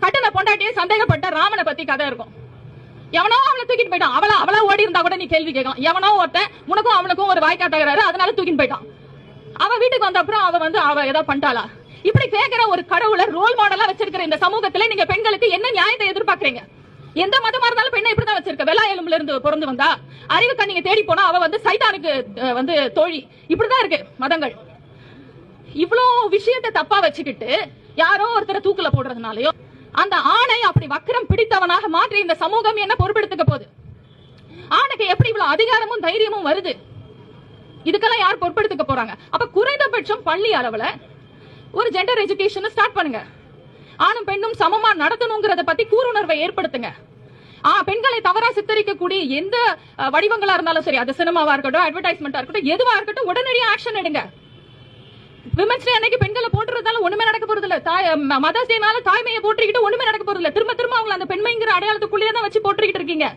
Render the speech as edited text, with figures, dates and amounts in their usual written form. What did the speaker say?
கட்டண பொண்டாட்டியே சந்தேகப்பட்ட ராமனை பத்தி கதை இருக்கும். எவனோ அவளை தூக்கிட்டு போயிட்டான். அவளா ஓடி இருந்தா கூட நீ கேள்வி கேட்கலாம். எவனோ ஒருத்தன் உனக்கும் அவனுக்கும் ஒரு வாய்க்கா தகராறு, அதனால தூக்கிட்டு போயிட்டான். அவ வீட்டுக்கு வந்த அப்புறம் அவ ஏதோ பண்ணிட்டாளா? இப்படி கேட்கிற ஒரு கடவுளை ரோல் மாடலா வச்சிருக்கிற இந்த சமூகத்துல நீங்க பெண்களுக்கு என்ன நியாயத்தை எதிர்பார்க்கறீங்க? எந்த மதமா இருந்தாலும் பெண்ணை இப்படிதான் வச்சிருக்க. வெள்ளா எலும்புல இருந்து பிறந்து வந்தா அறிவுக்கா நீங்க தேடி போனா அவ சைத்தானுக்கு தோழி. இப்படிதான் இருக்கு மதங்கள். இவ்வளோ விஷயத்தை தப்பா வச்சுக்கிட்டு யாரோ ஒருத்தரை தூக்குல போடுறதுனாலயோ அந்த ஆணை அப்படி வக்கரம் பிடித்தவனாக மாற்றி இந்த சமூகம் என்ன பொறுப்பெடுத்துக்க போகுது? ஆணுக்கு எப்படி இவ்வளவு அதிகாரமும் தைரியமும் வருது? இதுக்கெல்லாம் யார் பொறுப்பெடுத்துக்க போறாங்க? அப்ப குறைந்தபட்சம் பள்ளி அளவுல ஒரு ஜெண்டர் எஜுகேஷன் ஸ்டார்ட் பண்ணுங்க. ஆணும் பெண்ணும் சமமா நடத்தணுங்கிறத பத்தி கூறுணர்வை ஏற்படுத்துங்க. பெண்களை தவறா சித்தரிக்கக்கூடிய எந்த வடிவங்களா இருந்தாலும் சரி, அது சினிமாவா இருக்கட்டும், அட்வர்டைஸ்மெண்டா இருக்கட்டும், எதுவா இருக்கட்டும், உடனடியாக ஆக்ஷன் எடுங்க. விமன்ஸ் டே அன்னைக்கு பெண்களை போட்டுறதால ஒண்ணுமே நடக்க போறது இல்ல. மதர்ஸ் டேனால தாய்மையை போட்டுக்கிட்டு ஒண்ணுமே நடக்க போறது இல்ல. திரும்ப திரும்ப அவங்க அந்த பெண்மைங்கிற அடையாளத்துக்குள்ளேயே தான் வச்சு போட்டுக்கிட்டு இருக்கீங்க.